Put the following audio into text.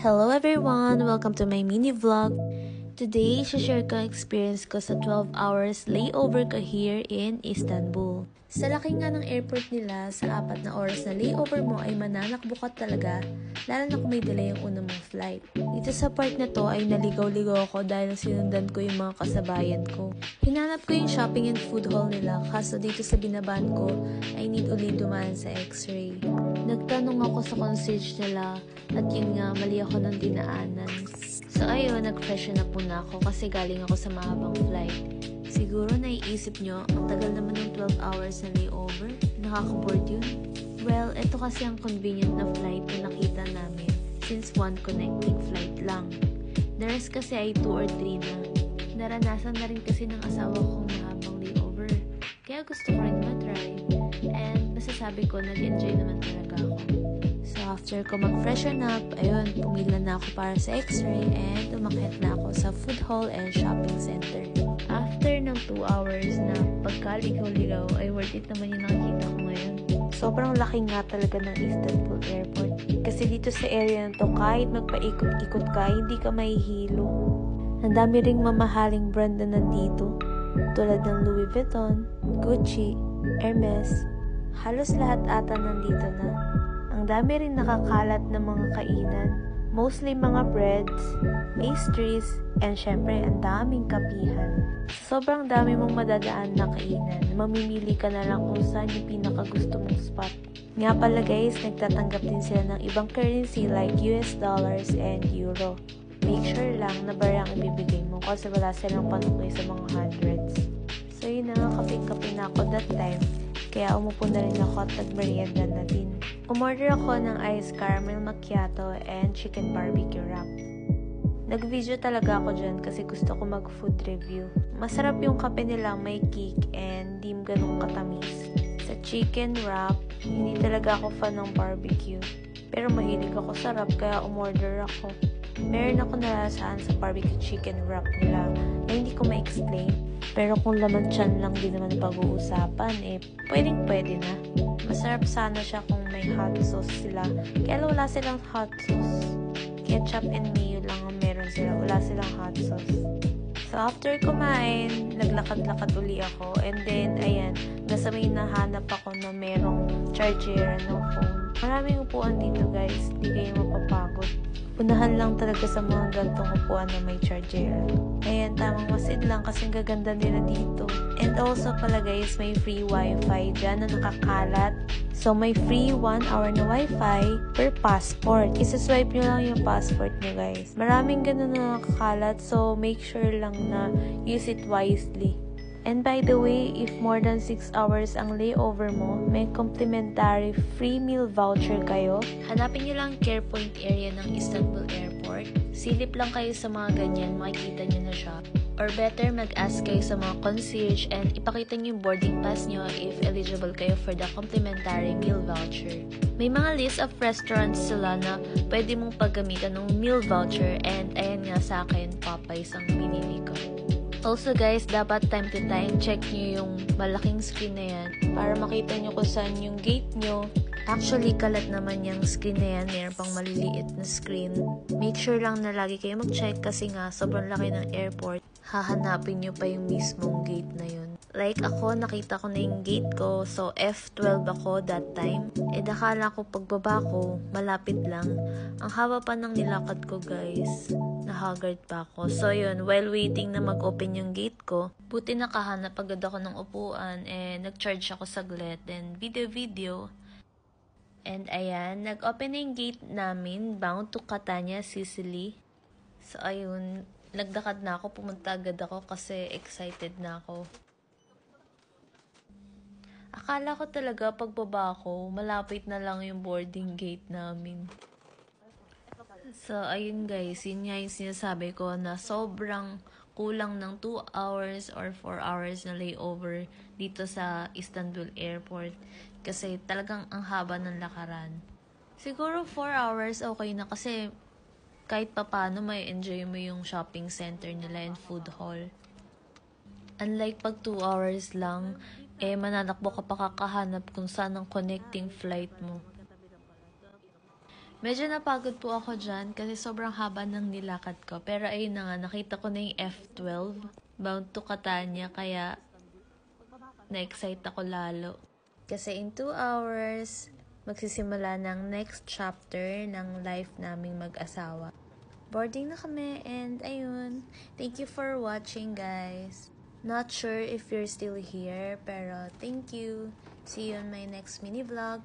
Hello everyone! Welcome to my mini vlog. Today, share ko ang experience ko sa 12 hours layover ko here in Istanbul. Sa laki nga ng airport nila, sa 4 na oras na layover mo ay mananakbo ka talaga, lalo na kung may delay yung una mong flight. Dito sa part na to ay naligaw-ligaw ako dahil sinundan ko yung mga kasabayan ko. Hinanap ko yung shopping and food hall nila, kaso dito sa binaban ko ay need ulit dumaan sa x-ray. Nagtanong ako sa concierge nila at yun nga, mali ako ng dinaanan. So ayun, nag-freshen up muna ako kasi galing ako sa mahabang flight. Siguro naiisip nyo, ang tagal naman ng 12 hours na layover. Nakaka-board yun. Well, ito kasi ang convenient na flight na nakita namin since one connecting flight lang. The rest kasi ay 2 or 3 na. Naranasan na rin kasi ng asawa kong mahabang layover. Kaya gusto ko rin matry. And masasabi ko, nag-enjoy naman talaga ako. So, after ko mag-freshen up, ayun, pumila na ako para sa x-ray and umakyat na ako sa food hall and shopping center. After ng 2 hours na pagkaligaw-ligaw, ay worth it naman yung nakikita ko ngayon. Sobrang laki nga talaga ng Istanbul Airport. Kasi dito sa area na to, kahit magpaikot-ikot ka, hindi ka mahihilo. Ang dami ring mamahaling brand na nandito, tulad ng Louis Vuitton, Gucci, Hermes. Halos lahat ata nandito na. Ang dami rin nakakalat ng mga kainan. Mostly mga breads, pastries, and syempre ang daming kapihan. Sobrang dami mong madadaan na kainan. Mamimili ka na lang kung saan yung pinakagusto mong spot. Nga pala guys, nagtatanggap din sila ng ibang currency like US dollars and euro. Make sure lang na barang ibibigay mo kasi wala silang panukoy sa mga hundreds. So yun na nga, kape-kape na ako that time. Kaya umupo na rin ako at nagmerienda na din. Umorder ako ng ice caramel macchiato and chicken barbecue wrap. Nag-video talaga ako dyan kasi gusto ko mag-food review. Masarap yung kape nila, may kick and di ganun katamis. Sa chicken wrap, hindi talaga ako fan ng barbecue. Pero mahilig ako sa wrap kaya umorder ako. Meron ako nalasahan sa barbecue chicken wrap nila na hindi ko ma-explain. Pero kung laman tiyan lang din naman pag-uusapan, pwedeng-pwede na. Masarap sana siya kung may hot sauce sila. Kaya wala silang hot sauce. Ketchup and mayo lang ang meron sila. Wala silang hot sauce. So, after kumain, naglakad-lakad uli ako. And then, ayan, nasa may nahanap ako na merong charger ng phone. Maraming upuan dito guys. Hindi kayo mapapagod. Unahan lang talaga sa mga gantong upuan na may charger. Ayan, tamang masid lang kasi gaganda nila dito. And also pala guys, may free wifi dyan na nakakalat. So, may free 1 hour na wifi per passport. Isa-swipe nyo lang yung passport nyo guys. Maraming ganun na nakakalat, so make sure lang na use it wisely. And by the way, if more than 6 hours ang layover mo, may complimentary free meal voucher kayo. Hanapin nyo lang care point area ng Istanbul Airport. Silip lang kayo sa mga ganyan, makikita nyo na siya. Or better, mag-ask kayo sa mga concierge and ipakita nyo yung boarding pass nyo if eligible kayo for the complimentary meal voucher. May mga list of restaurants sila na pwede mong paggamitan ng meal voucher and ayan nga sa akin, Popeyes ang pinili ko. Also guys, dapat time to time check nyo yung malaking screen na yan para makita nyo kung saan yung gate nyo. Actually, kalat naman yung screen na yan. Mayroon pang maliliit na screen. Make sure lang na lagi kayo mag-check kasi nga sobrang laki ng airport. Hahanapin nyo pa yung mismong gate na yun. Like ako, nakita ko na yung gate ko. So, F12 ako that time. Nakala ko pagbaba ko, malapit lang. Ang haba pa ng nilakad ko guys. Nahagard pa ako. So, yun, while waiting na mag-open yung gate ko, buti nakahanap agad ako ng upuan and nag-charge ako saglit. Then, video. And ayan, nag-open na yung gate namin, bound to Catania, Sicily. So, ayun, nagdakad na ako, pumunta agad ako kasi excited na ako. Akala ko talaga pagbaba ko, malapit na lang yung boarding gate namin. So, ayun guys, yun nga yung sinasabi ko na sobrang kulang ng 2 hours or 4 hours na layover dito sa Istanbul Airport. Kasi talagang ang haba ng lakaran. Siguro 4 hours okay na kasi kahit papano may enjoy mo yung shopping center nila and food hall. Unlike pag 2 hours lang, mananakbo ka pa kakahanap kung saan ang connecting flight mo. Medyo napagod po ako dyan kasi sobrang haba ng nilakad ko. Pero ayun na nga, nakita ko na yung F12, bound to Catania, kaya na-excite ako lalo. Kasi in 2 hours, magsisimula ng next chapter ng life naming mag-asawa. Boarding na kami and ayun, thank you for watching guys. Not sure if you're still here, pero thank you. See you on my next mini vlog.